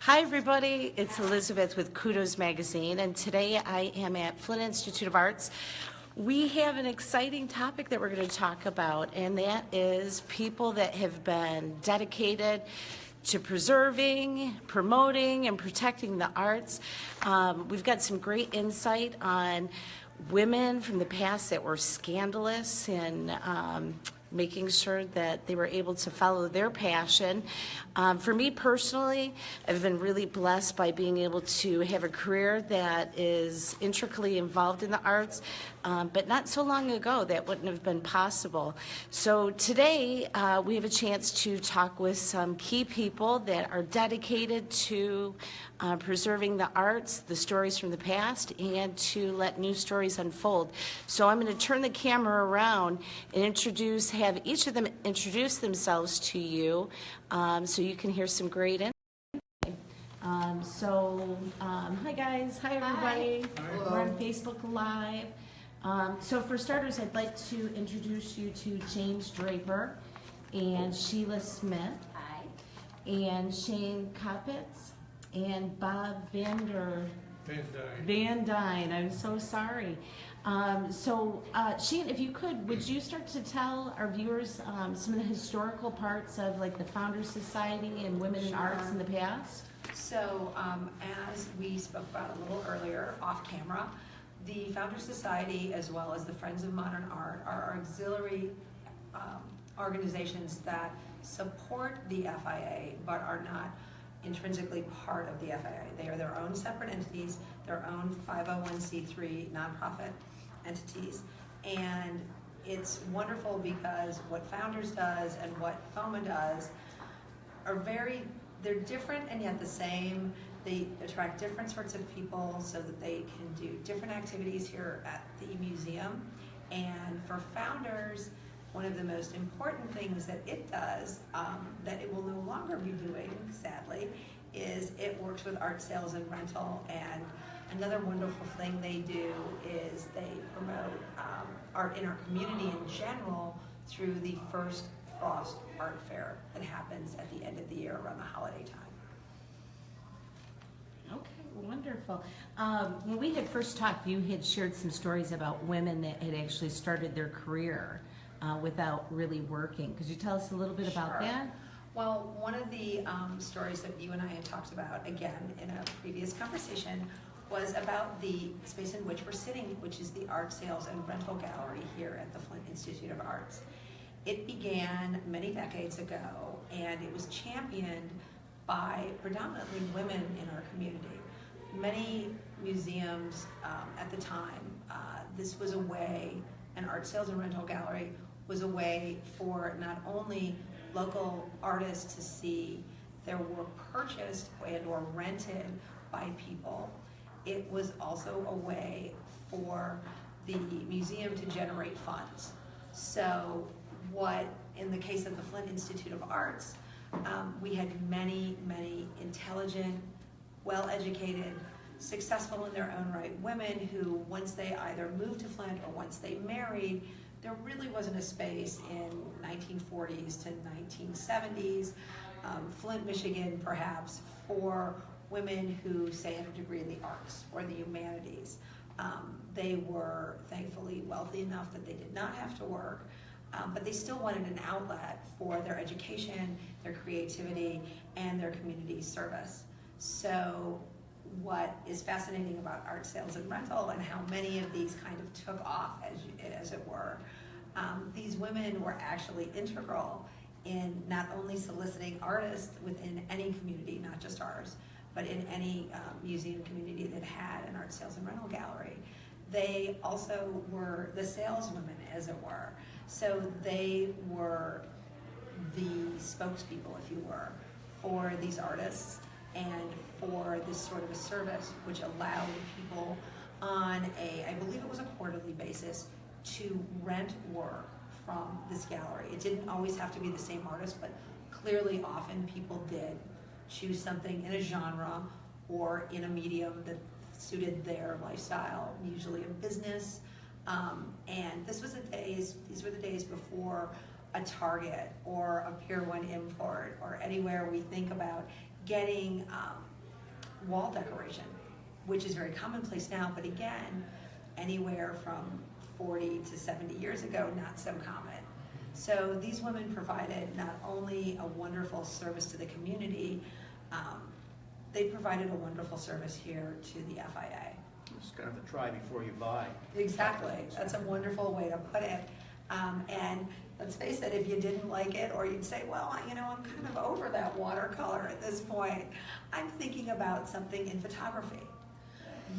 Hi everybody, it's Elizabeth with Kudos magazine, and today I am at Flint Institute of Arts. We have an exciting topic that we're going to talk about, and that is people that have been dedicated to preserving, promoting, and protecting the arts. We've got some great insight on women from the past that were scandalous and making sure that they were able to follow their passion. For me personally, I've been really blessed by being able to have a career that is intricately involved in the arts, but not so long ago that wouldn't have been possible. So today we have a chance to talk with some key people that are dedicated to preserving the arts, the stories from the past, and to let new stories unfold. So I'm going to turn the camera around and have each of them introduce themselves to you, so you can hear some great insight. Hi guys, hi everybody. Hi. We're on Facebook Live. So for starters, I'd like to introduce you to James Draper and Sheila Smith. Hi. And Shane Koppitz and Bob Van Dyne. I'm so sorry. Shane, if you could, would you start to tell our viewers some of the historical parts of like the Founders Society and women in arts in the past? So, as we spoke about a little earlier off camera, the Founders Society as well as the Friends of Modern Art are auxiliary organizations that support the FIA but are not intrinsically part of the FIA. They are their own separate entities, their own 501c3 nonprofit entities, and it's wonderful because what Founders does and what FOMA does are they're different and yet the same. They attract different sorts of people so that they can do different activities here at the museum. And for Founders, one of the most important things that it does, that it will no longer be doing, sadly, is it works with art sales and rental. And another wonderful thing they do is they promote art in our community in general through the first Frost Art Fair that happens at the end of the year around the holiday time. Okay, wonderful. When we had first talked, you had shared some stories about women that had actually started their career without really working. Could you tell us a little bit about that? Well, one of the stories that you and I had talked about, again, in a previous conversation, was about the space in which we're sitting, which is the Art Sales and Rental Gallery here at the Flint Institute of Arts. It began many decades ago, and it was championed by predominantly women in our community. Many museums at the time, this was a way, an art sales and rental gallery was a way for not only local artists to see their work purchased and or rented by people, it was also a way for the museum to generate funds. So what, in the case of the Flint Institute of Arts, we had many, many intelligent, well-educated, successful in their own right women who, once they either moved to Flint or once they married, there really wasn't a space in 1940s to 1970s, Flint, Michigan, perhaps, for women who, say, had a degree in the arts or the humanities. They were thankfully wealthy enough that they did not have to work, but they still wanted an outlet for their education, their creativity, and their community service. So what is fascinating about art sales and rental and how many of these kind of took off, as it were, these women were actually integral in not only soliciting artists within any community, not just ours, but in any museum community that had an art sales and rental gallery. They also were the saleswomen, as it were. So they were the spokespeople, if you were, for these artists and for this sort of a service which allowed people on I believe it was a quarterly basis, to rent work from this gallery. It didn't always have to be the same artist, but clearly often people did choose something in a genre or in a medium that suited their lifestyle, usually a business. And these were the days before a Target or a Pier 1 Import or anywhere we think about getting wall decoration, which is very commonplace now, but again, anywhere from 40 to 70 years ago, not so common. So these women provided not only a wonderful service to the community, they provided a wonderful service here to the FIA. It's kind of a try before you buy. Exactly, that's a wonderful way to put it. And let's face it, if you didn't like it, or you'd say, well, you know, I'm kind of over that watercolor at this point, I'm thinking about something in photography.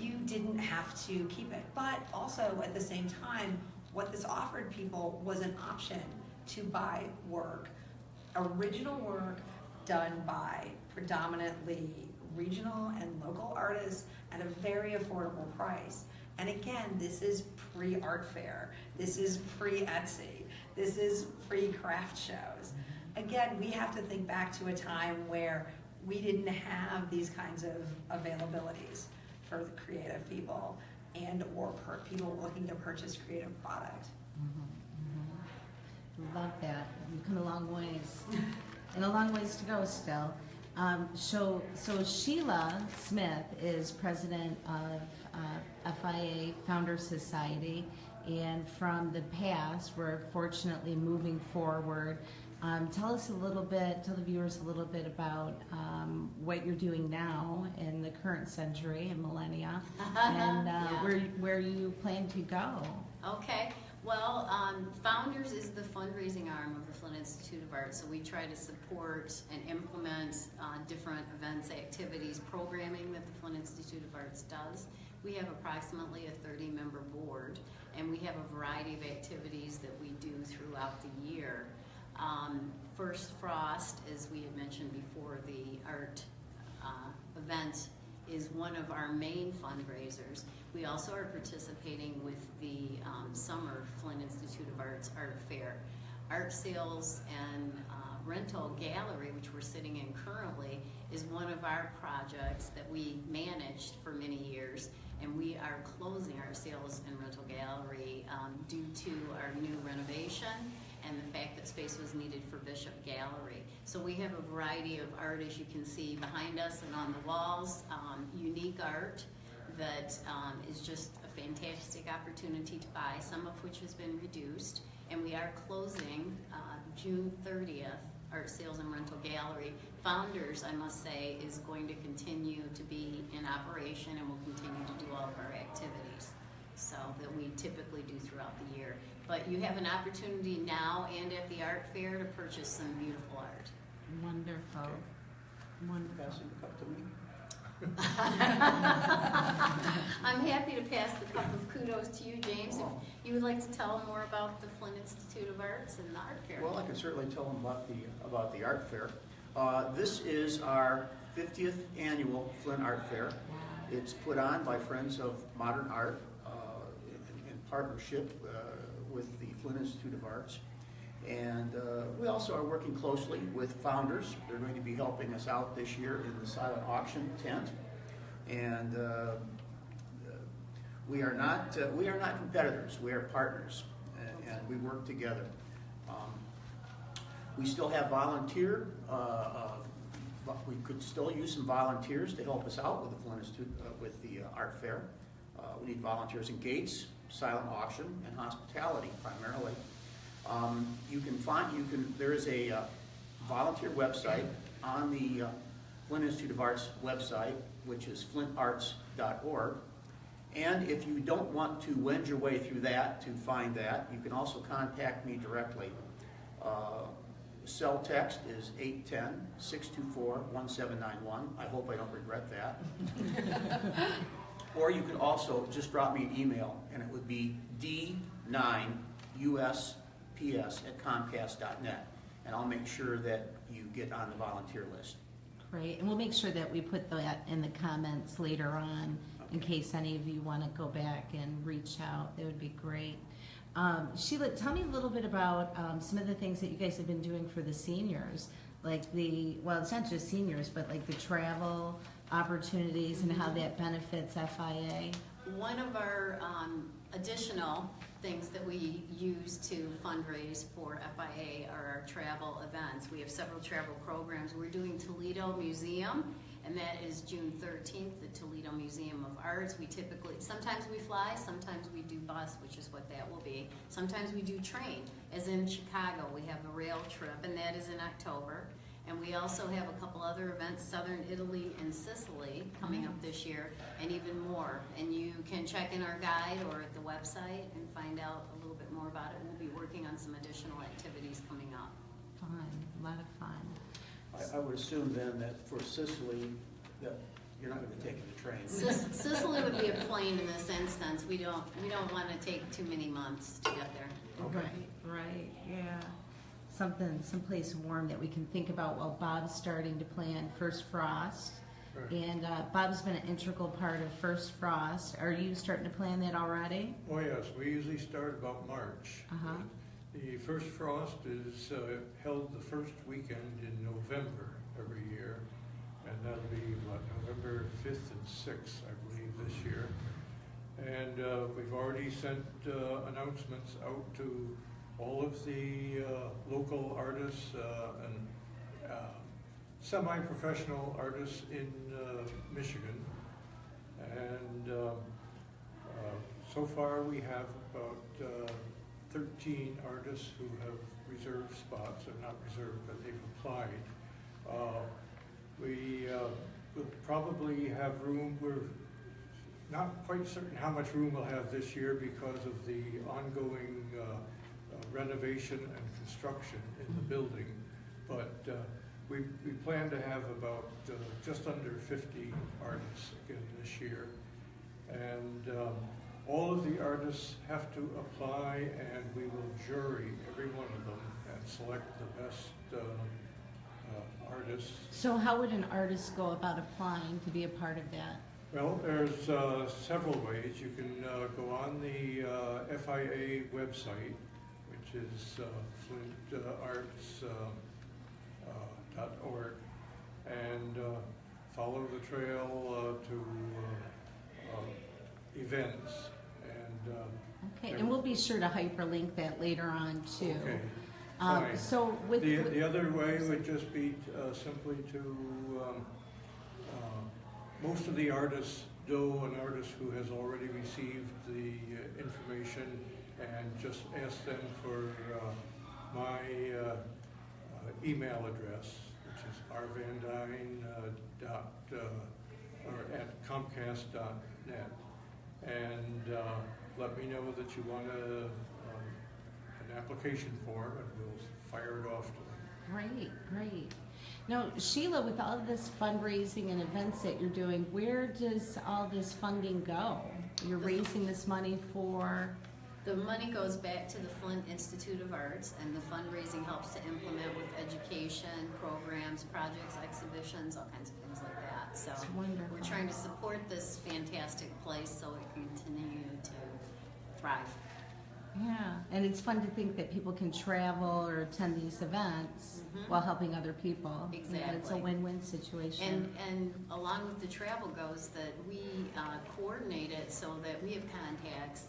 You didn't have to keep it, but also at the same time, what this offered people was an option to buy work, original work done by predominantly regional and local artists at a very affordable price. And again, this is pre-art fair, this is pre-Etsy, this is pre-craft shows. Again, we have to think back to a time where we didn't have these kinds of availabilities for the creative people and or people looking to purchase creative product. Love that. You've come a long ways, and a long ways to go still. So Sheila Smith is president of FIA Founders Society, and from the past, we're fortunately moving forward. Tell us a little bit, tell the viewers a little bit about what you're doing now in the current century and millennia, and Yeah. where you plan to go. Okay, well, Founders is the fundraising arm of the Flint Institute of Arts, so we try to support and implement different events, activities, programming that the Flint Institute of Arts does. We have approximately a 30-member board, and we have a variety of activities that we do throughout the year. First Frost, as we had mentioned before, the art event is one of our main fundraisers. We also are participating with the summer Flint Institute of Arts Art Fair. Art sales and rental gallery, which we're sitting in currently, is one of our projects that we managed for many years, and we are closing our sales and rental gallery due to our new renovation and the fact that space was needed for Bishop Gallery. So we have a variety of art, as you can see behind us and on the walls, unique art that is just a fantastic opportunity to buy, some of which has been reduced. And we are closing June 30th, Art Sales and Rental Gallery. Founders, I must say, is going to continue to be in operation and will continue to do all of our activities, so that we typically do throughout the year. But you have an opportunity now and at the art fair to purchase some beautiful art. Wonderful. Okay. Wonderful. Passing the cup to me. I'm happy to pass the cup of kudos to you, James, if you would like to tell them more about the Flint Institute of Arts and the art fair. Well, I can certainly tell them about the art fair. This is our 50th annual Flint Art Fair. It's put on by Friends of Modern Art in partnership with the Flint Institute of Arts. And we also are working closely with Founders. They're going to be helping us out this year in the silent auction tent. And we are not competitors. We are partners, and we work together. We still have volunteer. We could still use some volunteers to help us out with the Flint Institute with the art fair. We need volunteers in gates, silent auction, and hospitality primarily. There is a volunteer website on the Flint Institute of Arts website, which is flintarts.org. And if you don't want to wend your way through that to find that, you can also contact me directly. Cell text is 810-624-1791. I hope I don't regret that. Or you can also just drop me an email, and it would be d9usps@comcast.net, and I'll make sure that you get on the volunteer list. Great, and we'll make sure that we put that in the comments later on, in case any of you want to go back and reach out. That would be great. Sheila, tell me a little bit about some of the things that you guys have been doing for the seniors, like well, it's not just seniors, but like the travel opportunities and how that benefits FIA. One of our additional things that we use to fundraise for FIA are our travel events. We have several travel programs. We're doing Toledo Museum, and that is June 13th, the Toledo Museum of Arts. We typically, sometimes we fly, sometimes we do bus, which is what that will be. Sometimes we do train, as in Chicago, we have a rail trip, and that is in October. And we also have a couple other events, Southern Italy and Sicily, coming up this year, and even more. And you can check in our guide or at the website and find out a little bit more about it. We'll be working on some additional activities coming up. Fun, a lot of fun. I would assume then that for Sicily, that you're not going to be taking the train. Sicily would be a plane in this instance. We don't want to take too many months to get there. Okay. Right, yeah. Someplace warm that we can think about while Bob's starting to plan First Frost. Right. And Bob's been an integral part of First Frost. Are you starting to plan that already? Oh yes, we usually start about March. Uh-huh. The First Frost is held the first weekend in November every year, and that'll be November 5th and 6th, I believe, this year. And we've already sent announcements out to all of the local artists and semi-professional artists in Michigan. And so far we have about 13 artists who have reserved spots, or not reserved, but they've applied. We will probably have room. We're not quite certain how much room we'll have this year because of the ongoing renovation and construction in the building, but we plan to have about just under 50 artists again this year, and all of the artists have to apply, and we will jury every one of them and select the best artists. So how would an artist go about applying to be a part of that? Well, there's several ways. You can go on the FIA website, which is flintarts.org, and follow the trail to events. And Okay, and we'll be sure to hyperlink that later on too. okay, fine. So with The other way would just be simply to, most of the artists know an artist who has already received the information, and just ask them for my email address, which is rvandyne at comcast.net, and let me know that you want an application form, and we'll fire it off to them. Great. Now, Sheila, with all of this fundraising and events that you're doing, where does all this funding go? You're raising this money for? The money goes back to the Flint Institute of Arts, and the fundraising helps to implement with education, programs, projects, exhibitions, all kinds of things like that. So That's wonderful. we're trying to support this fantastic place so it can continue to thrive. Yeah, and it's fun to think that people can travel or attend these events while helping other people. Yeah, it's a Exactly. win-win situation. And along with the travel goes that we coordinate it so that we have contacts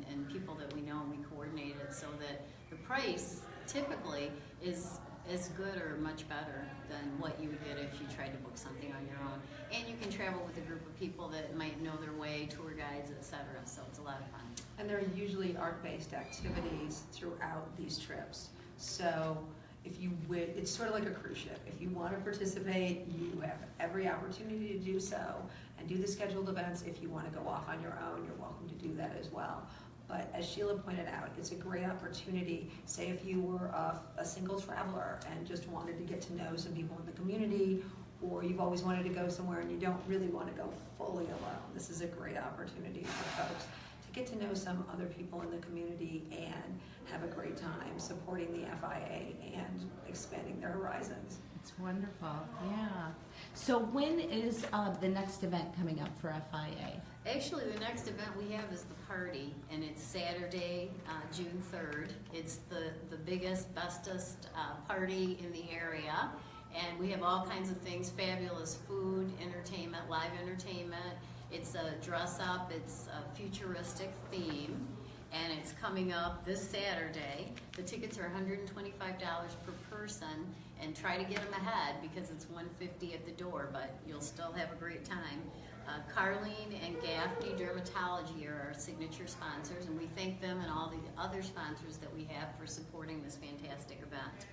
and people that we know, and we coordinate it so that the price typically is as good or much better than what you would get if you tried to book something on your own. And you can travel with a group of people that might know their way, tour guides, etc. So it's a lot of fun. And there are usually art-based activities throughout these trips. So if you would, it's sort of like a cruise ship. If you want to participate, you have every opportunity to do so and do the scheduled events. If you want to go off on your own, you're welcome to do that as well. But as Sheila pointed out, it's a great opportunity. Say if you were a single traveler and just wanted to get to know some people in the community, or you've always wanted to go somewhere and you don't really want to go fully alone. This is a great opportunity for folks to get to know some other people in the community and have a great time supporting the FIA and expanding their horizons. It's wonderful, yeah. So when is the next event coming up for FIA? Actually, the next event we have is the party, and it's Saturday, June 3rd. It's the biggest, bestest party in the area, and we have all kinds of things, fabulous food, entertainment, live entertainment, It's a dress-up, it's a futuristic theme, and it's coming up this Saturday. The tickets are $125 per person, and try to get them ahead because it's $150 at the door, but you'll still have a great time. Carlene and Gaffney Dermatology are our signature sponsors, and we thank them and all the other sponsors that we have for supporting this fantastic event.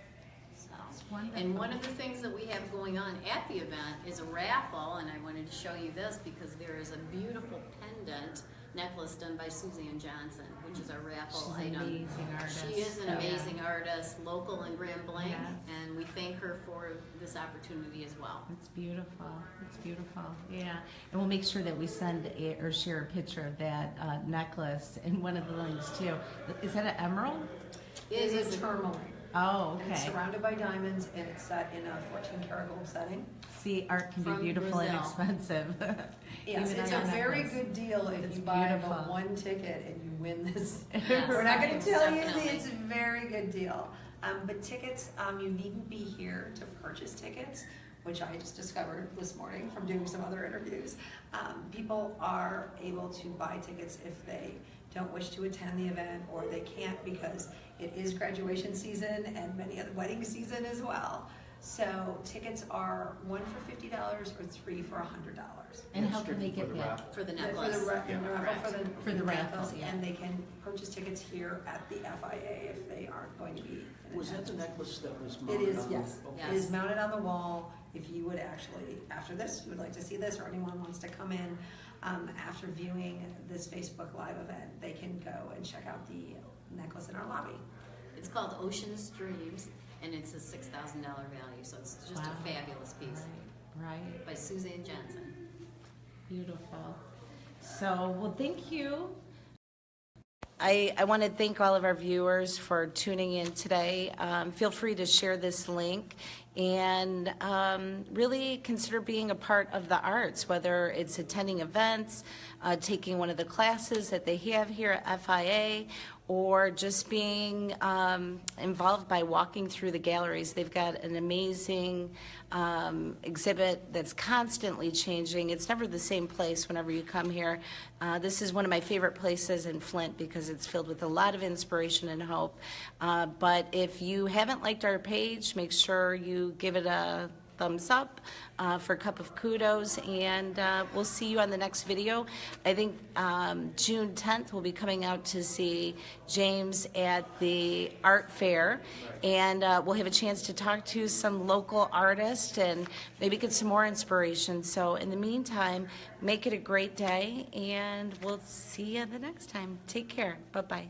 So, wonderful. and one of the things that we have going on at the event is a raffle, and I wanted to show you this because there is a beautiful pendant necklace done by Suzanne Johnson, which is our raffle She's an item. amazing artist. She is an Yeah. amazing artist, local in Grand Blanc, Yes. and we thank her for this opportunity as well. It's beautiful. It's beautiful. Yeah. And we'll make sure that we send or share a picture of that necklace in one of the links too. Is that an emerald? It is a tourmaline. Oh, And it's okay. surrounded by diamonds, and it's set in a 14 karat gold setting. See, art can be From beautiful and Brazil. expensive. Yes, Even it's on a very necklace. good deal if It's you buy the beautiful. one ticket and you win this. Yes, We're not gonna tell you, definitely. it's a very good deal. But tickets, you needn't be here to purchase tickets, which I just discovered this morning from doing some other interviews. People are able to buy tickets if they don't wish to attend the event, or they can't because it is graduation season and many other wedding season as well. So tickets are one for $50 or three for $100. And how can they For get the that? raffle. For the For necklace. the Yeah. raffle, For the raffle, raffles, yeah. and they can purchase tickets here at the FIA if they aren't going to be in Was that the attendance. necklace that was It mounted is, on? yes. Okay. It is Yes. mounted on the wall. If you would actually, after this, you would like to see this, or anyone wants to come in after viewing this Facebook Live event, they can go and check out the necklace in our lobby. It's called Ocean's Dreams, and it's a $6,000 value, so it's just Wow. a fabulous piece Right. by Suzanne Johnson. Beautiful. So, well, thank you. I want to thank all of our viewers for tuning in today. Feel free to share this link and really consider being a part of the arts, whether it's attending events, taking one of the classes that they have here at FIA, or just being involved by walking through the galleries. They've got an amazing exhibit that's constantly changing. It's never the same place whenever you come here. This is one of my favorite places in Flint because it's filled with a lot of inspiration and hope. But if you haven't liked our page, make sure you give it a thumbs up for a cup of kudos, and we'll see you on the next video. I think June 10th we'll be coming out to see James at the art fair, and we'll have a chance to talk to some local artists and maybe get some more inspiration. So in the meantime, make it a great day, and we'll see you the next time. Take care. Bye-bye.